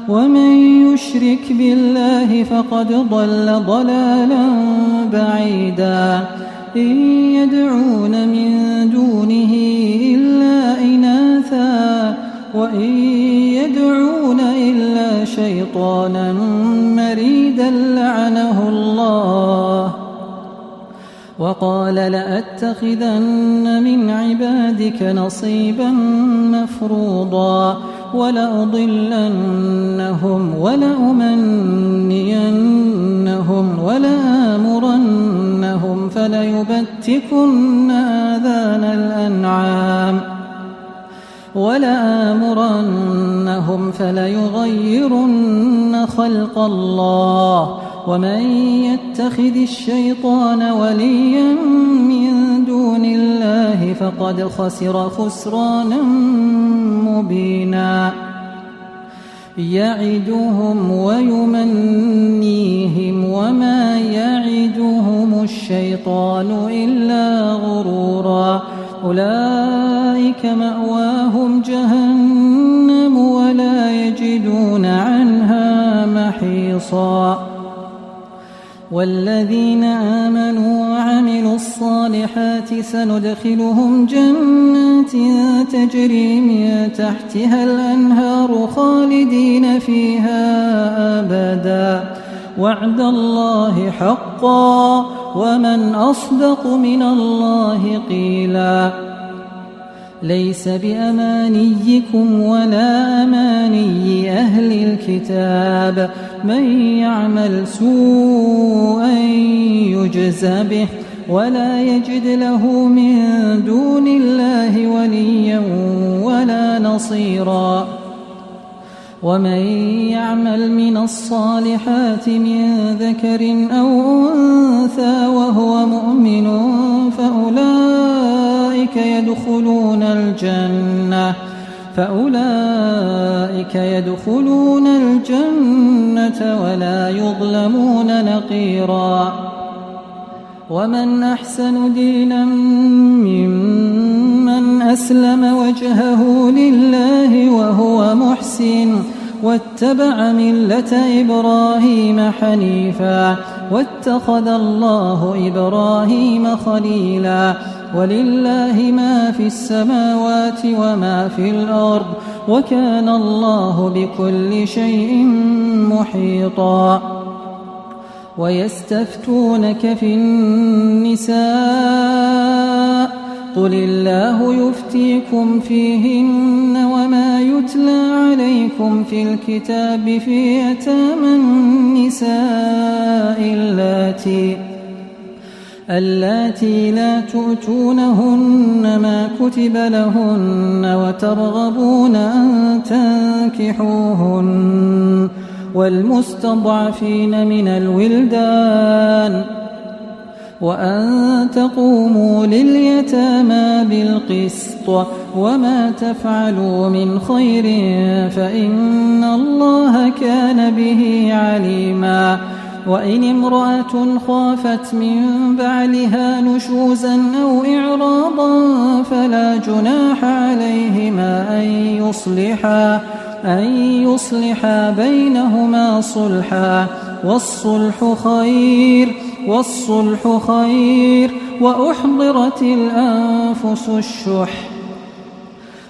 ومن يشرك بالله فقد ضل ضلالا بعيدا. إن يدعون من دونه إلا إناثا وإن يدعون إلا شيطانا مريدا لعنه الله وقال لأتخذن من عبادك نصيبا مفروضا ولأضلنهم ولأمنينهم ولآمرنهم فليبتكن آذان الأنعام ولآمرنهم فليغيرن خلق الله ومن يتخذ الشيطان وليا من دون الله فقد خسر خسرانا مبينا. يعدهم ويمنيهم وما يعدهم الشيطان إلا غرورا. أولئك مأواهم جهنم ولا يجدون عنها محيصا. والذين آمنوا وعملوا الصالحات سندخلهم جنات تجري من تحتها الأنهار خالدين فيها أبدا وعد الله حقا ومن أصدق من الله قيلا. ليس بأمانيكم ولا أماني أهل الكتاب من يعمل سوءا يجز به ولا يجد له من دون الله وليا ولا نصيرا. ومن يعمل من الصالحات من ذكر أو أنثى وهو مؤمن فأولئك يدخلون الجنة ولا يظلمون نقيرا. ومن أحسن دينا ممن أسلم وجهه لله وهو محسن واتبع ملة إبراهيم حنيفا واتخذ الله إبراهيم خليلا. ولله ما في السماوات وما في الأرض وكان الله بكل شيء محيطا. ويستفتونك في النساء قل الله يفتيكم فيهن وما يتلى عليكم في الكتاب في يتامى النساء اللاتي لا تؤتونهن ما كتب لهن وترغبون أن تنكحوهن والمستضعفين من الولدان وأن تقوموا لليتامى بالقسط وما تفعلوا من خير فإن الله كان به عليما. وإن امرأة خافت من بعلها نشوزا أو إعراضا فلا جناح عليهما أن يصلحا بينهما صلحا والصلح خير وأحضرت الأنفس الشح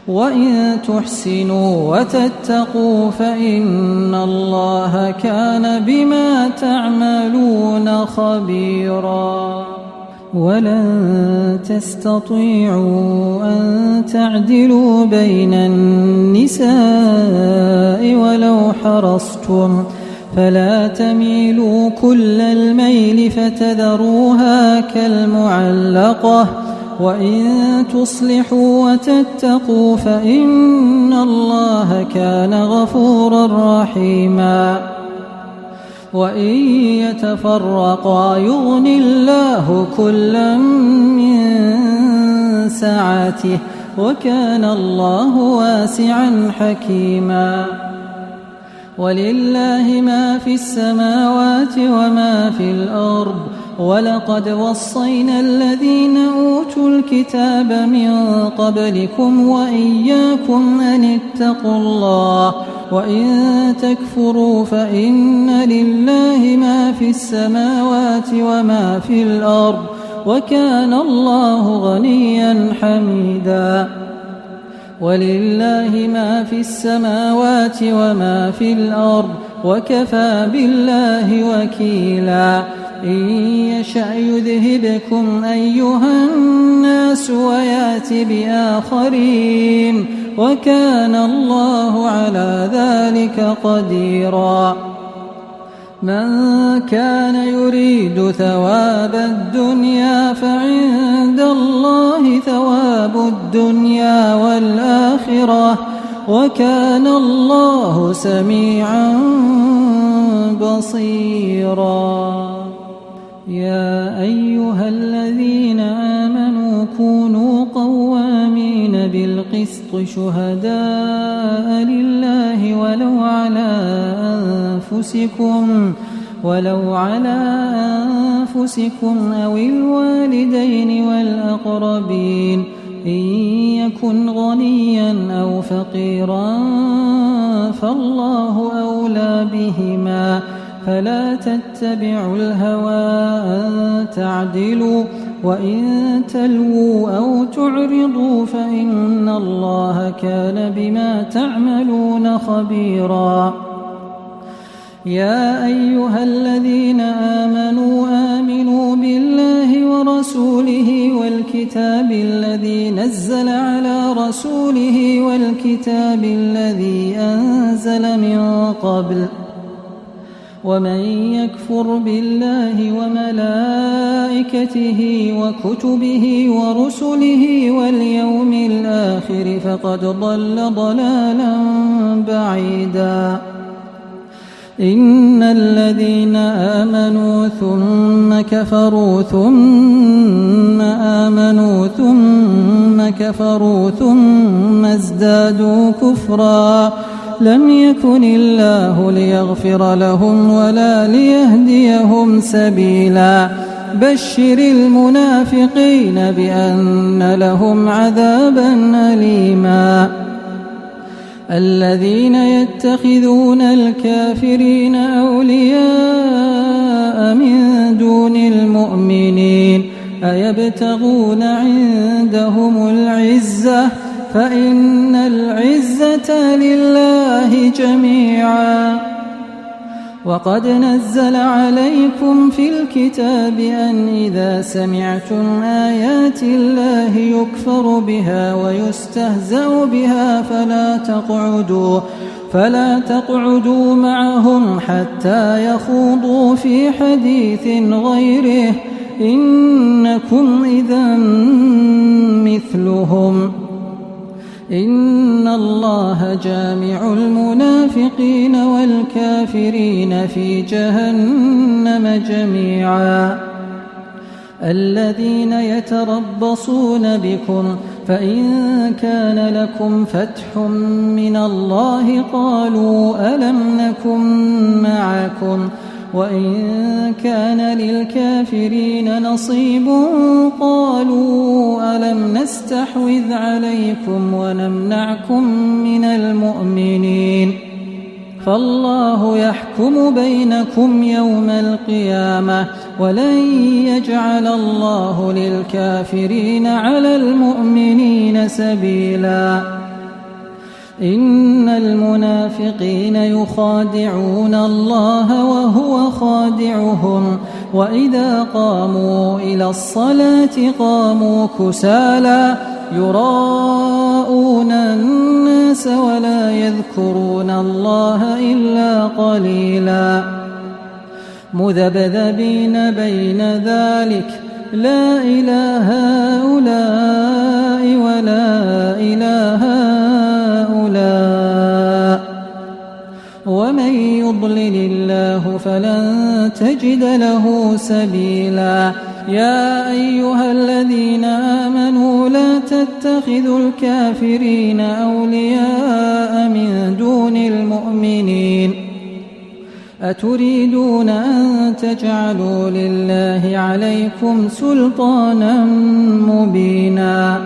وإن تحسنوا وتتقوا فإن الله كان بما تعملون خبيرا. ولن تستطيعوا أن تعدلوا بين النساء ولو حرصتم فلا تميلوا كل الميل فتذروها كالمعلقة وإن تصلحوا وتتقوا فإن الله كان غفورا رحيما وإن يتفرقا يغن الله كلا من سعته وكان الله واسعا حكيما ولله ما في السماوات وما في الأرض ولقد وصينا الذين أوتوا الكتاب من قبلكم وإياكم أن اتقوا الله وإن تكفروا فإن لله ما في السماوات وما في الأرض وكان الله غنيا حميدا ولله ما في السماوات وما في الأرض وكفى بالله وكيلا إن يشأ يذهبكم أيها الناس ويأت بآخرين وكان الله على ذلك قديرا من كان يريد ثواب الدنيا فعند الله ثواب الدنيا والآخرة وكان الله سميعا بصيرا يا أيها الذين آمنوا كونوا قوامين بالقسط شهداء لله ولو على أنفسكم أو الوالدين والأقربين إن يكن غنيا أو فقيرا فالله أولى بهما فلا تتبعوا الهوى أن تعدلوا وإن تلووا أو تعرضوا فإن الله كان بما تعملون خبيرا يا أيها الذين آمنوا بالله ورسوله والكتاب الذي نزل على رسوله والكتاب الذي أنزل من قبل ومن يكفر بالله وملائكته وكتبه ورسله واليوم الآخر فقد ضل ضلالا بعيدا إن الذين آمنوا ثم كفروا ثم آمنوا ثم كفروا ثم ازدادوا كفرا لم يكن الله ليغفر لهم ولا ليهديهم سبيلا بشر المنافقين بأن لهم عذابا أليما الذين يتخذون الكافرين أولياء من دون المؤمنين أيبتغون عندهم العزة فإن العزة لله جميعا وقد نزل عليكم في الكتاب أن إذا سمعتم آيات الله يكفر بها ويستهزأ بها فلا تقعدوا معهم حتى يخوضوا في حديث غيره إنكم إذا مثلهم إن الله جامع المنافقين والكافرين في جهنم جميعا الذين يتربصون بكم فإن كان لكم فتح من الله قالوا ألم نكن معكم وإن كان للكافرين نصيب قالوا ألم نستحوذ عليكم ونمنعكم من المؤمنين فالله يحكم بينكم يوم القيامة ولن يجعل الله للكافرين على المؤمنين سبيلا إن المنافقين يخادعون الله وهو خادعهم وإذا قاموا إلى الصلاة قاموا كسالى يراءون الناس ولا يذكرون الله إلا قليلا مذبذبين بين ذلك لا إله هؤلاء ولا إله هؤلاء ومن يضلل الله فلن تجد له سبيلا يا أيها الذين آمنوا لا تتخذوا الكافرين أولياء من دون المؤمنين أتريدون أن تجعلوا لله عليكم سلطانا مبينا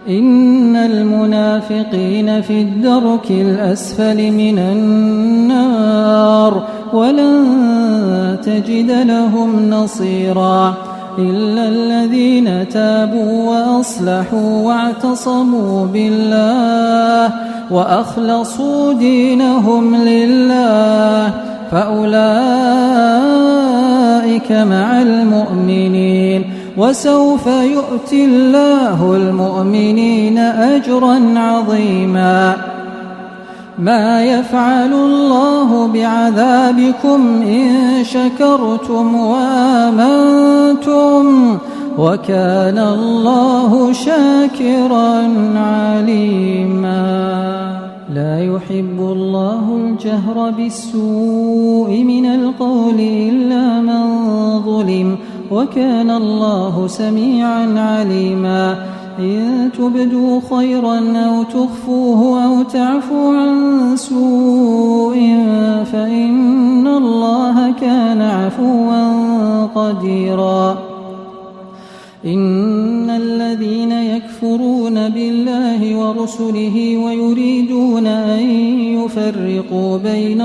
إن المنافقين في الدرك الأسفل من النار ولن تجد لهم نصيرا إلا الذين تابوا وأصلحوا واعتصموا بالله وأخلصوا دينهم لله فأولئك مع المؤمنين وسوف يؤتي الله المؤمنين أجرا عظيما ما يفعل الله بعذابكم إن شكرتم وآمنتم وكان الله شاكرا عليما لا يحب الله الجهر بالسوء من القول إلا من ظلم وكان الله سميعا عليما إن تبدوا خيرا أو تخفوه أو تعفوا عن سوء فإن الله كان عفوا قديرا إن الذين يكفرون بالله ورسله ويريدون أن يفرقوا بين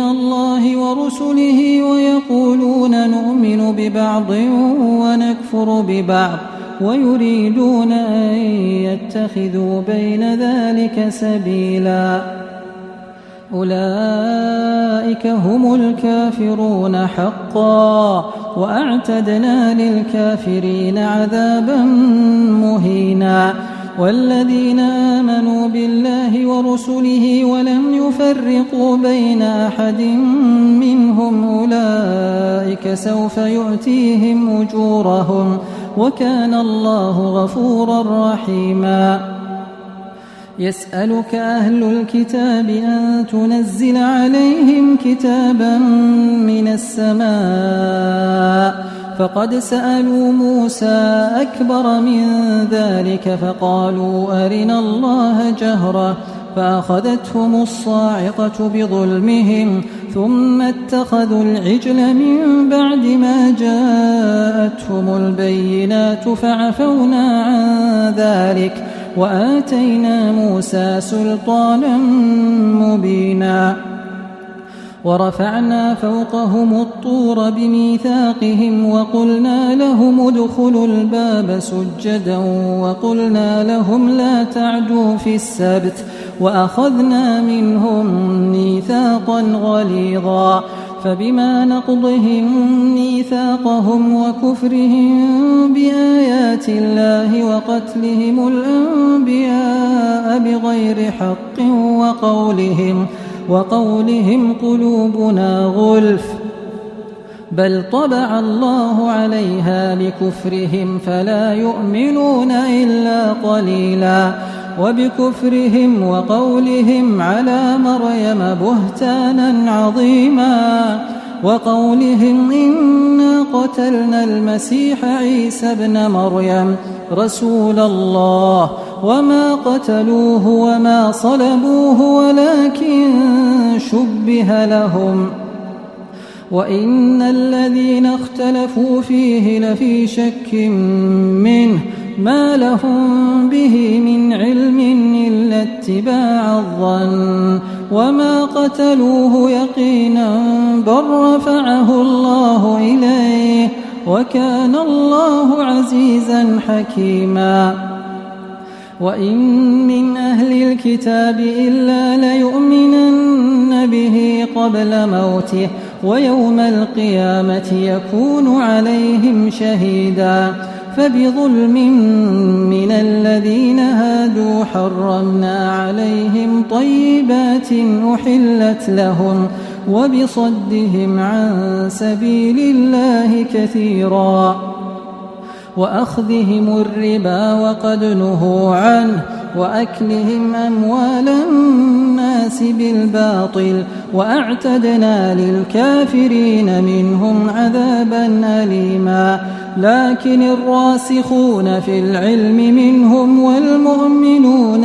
الله ورسله ويقولون نؤمن ببعض ونكفر ببعض ويريدون أن يتخذوا بين ذلك سبيلا أولئك هم الكافرون حقا وأعتدنا للكافرين عذابا مهينا والذين آمنوا بالله ورسله ولم يفرقوا بين أحد منهم أولئك سوف يؤتيهم أجورهم وكان الله غفورا رحيما يسألك أهل الكتاب أن تنزل عليهم كتابا من السماء فقد سألوا موسى أكبر من ذلك فقالوا أرنا الله جهرة فأخذتهم الصاعقة بظلمهم ثم اتخذوا العجل من بعد ما جاءتهم البينات فعفونا عن ذلك وآتينا موسى سلطانا مبينا ورفعنا فوقهم الطور بميثاقهم وقلنا لهم ادخلوا الباب سجدا وقلنا لهم لا تعدوا في السبت وأخذنا منهم ميثاقا غليظا فبما نقضهم ميثاقهم وكفرهم بآيات الله وقتلهم الأنبياء بغير حق وقولهم قلوبنا غلف بل طبع الله عليها بكفرهم فلا يؤمنون إلا قليلا وبكفرهم وقولهم على مريم بهتانا عظيما وقولهم إنا قتلنا المسيح عيسى ابن مريم رسول الله وما قتلوه وما صلبوه ولكن شبه لهم وإن الذين اختلفوا فيه لفي شك منه ما لهم به من علم إلا اتباع الظن وما قتلوه يقينا بل رفعه الله إليه وكان الله عزيزا حكيما وإن من أهل الكتاب إلا ليؤمنن به قبل موته ويوم القيامة يكون عليهم شهيدا فبظلم من الذين هادوا حرمنا عليهم طيبات وبصدهم عن سبيل الله كثيرا وأخذهم الربا وقد نهوا عنه وأكلهم أموال الناس بالباطل وأعتدنا للكافرين منهم عذابا أليما لكن الراسخون في العلم منهم والمؤمنون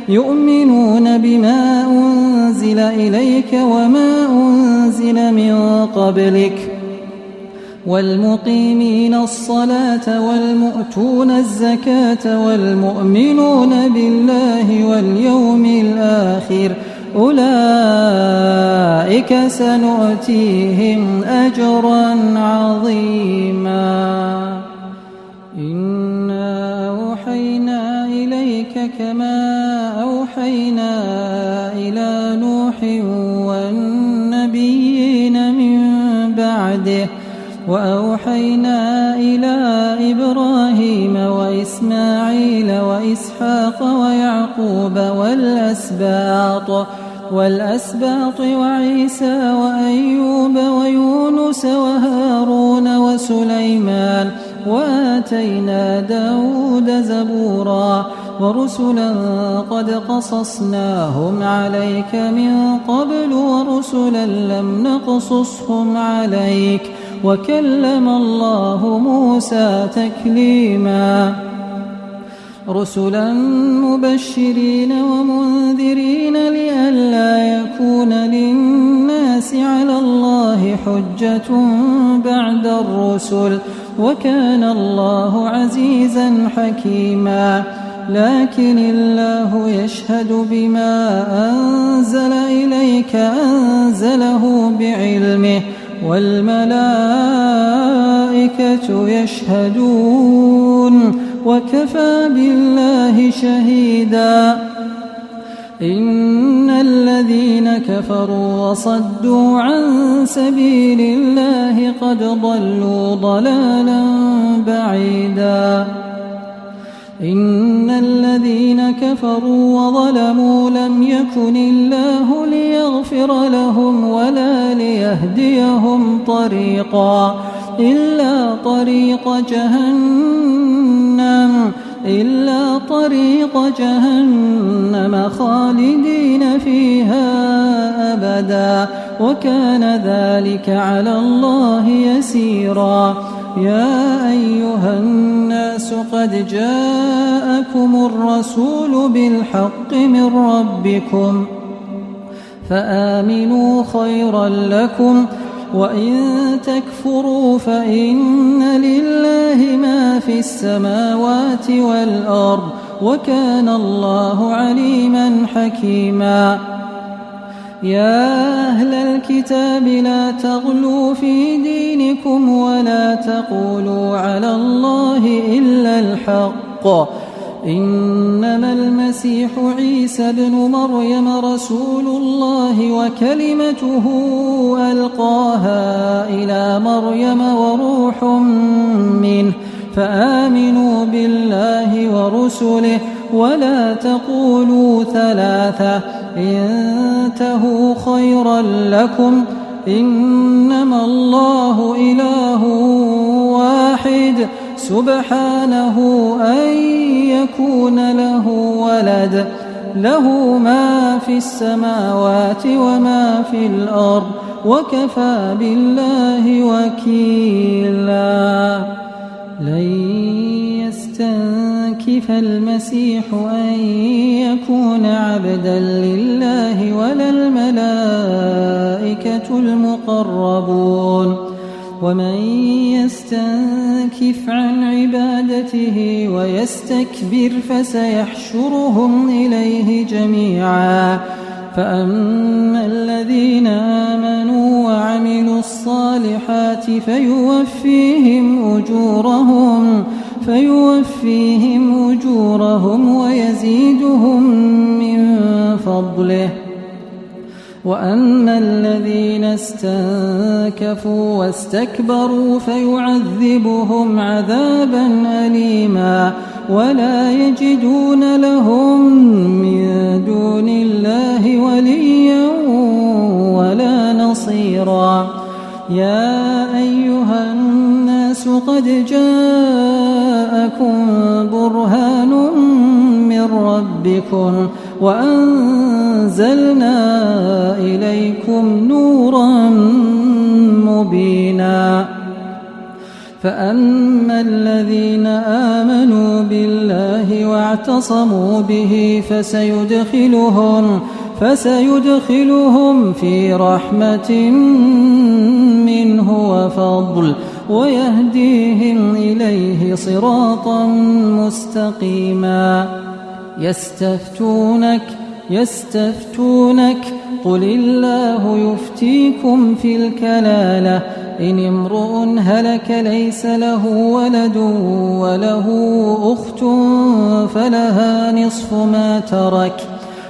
يؤمنون بما أنزل إليك وما أنزل من قبلك والمقيمين الصلاة والمؤتون الزكاة والمؤمنون بالله واليوم الآخر أولئك سنؤتيهم أجرا عظيما إنا أوحينا إليك كما أوحينا إلى نوح والنبيين من بعده وأوحينا إلى إبراهيم وإسماعيل وإسحاق ويعقوب والأسباط وعيسى وأيوب ويونس وهارون وسليمان وآتينا داود زبورا ورسلا قد قصصناهم عليك من قبل ورسلا لم نقصصهم عليك وكلم الله موسى تكليما رسلا مبشرين ومنذرين لئلا يكون للناس على الله حجة بعد الرسل وكان الله عزيزا حكيما لكن الله يشهد بما أنزل إليك أنزله بعلمه والملائكة يشهدون وكفى بالله شهيدا إن الذين كفروا وصدوا عن سبيل الله قد ضلوا ضلالا بعيدا إن الذين كفروا وظلموا لم يكن الله ليغفر لهم ولا ليهديهم طريقا إلا طريق جهنم خالدين فيها أبدا وكان ذلك على الله يسيرا يا أيها الناس قد جاءكم الرسول بالحق من ربكم فآمنوا خيرا لكم وإن تكفروا فإن لله ما في السماوات والأرض وكان الله عليما حكيما يا أهل الكتاب لا تغلوا في دينكم ولا تقولوا على الله إلا الحق إنما المسيح عيسى ابن مريم رسول الله وكلمته ألقاها إلى مريم وروح منه فآمنوا بالله ورسله ولا تقولوا ثلاثة انتهوا خيرا لكم إنما الله إله واحد سبحانه أن يكون له ولد له ما في السماوات وما في الأرض وكفى بالله وكيلا لن يستنكف المسيح أن يكون عبدا لله ولا الملائكة المقربون ومن يستنكف عن عبادته ويستكبر فسيحشرهم إليه جميعا فأما الذين آمنوا وعملوا الصالحات فيوفيهم أجورهم ويزيدهم من فضله وأما الذين استنكفوا واستكبروا فيعذبهم عذابا أليما ولا يجدون لهم من دون الله وليا ولا نصيرا. يا أيها الناس قد جاءكم برهان من ربكم وأنزلنا إليكم نورا مبينا. فأما الذين آمنوا بالله واعتصموا به فسيدخلهم في رحمة منه وفضل ويهديهم إليه صراطا مستقيما. يستفتونك قل الله يفتيكم في الكلالة إن امرؤ هلك ليس له ولد وله أخت فلها نصف ما ترك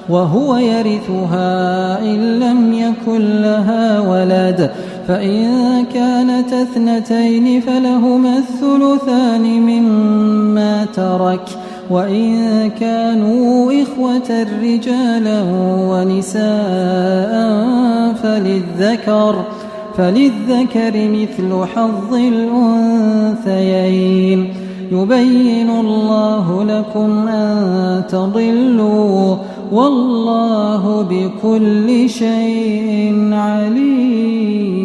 وهو يرثها إن لم يكن لها ولد فإن كانت اثنتين فلهما الثلثان مما ترك وإن كانوا إخوة رجالا ونساء فللذكر مثل حظ الأنثيين. يبين الله لكم أن تضلوا والله بكل شيء عليم.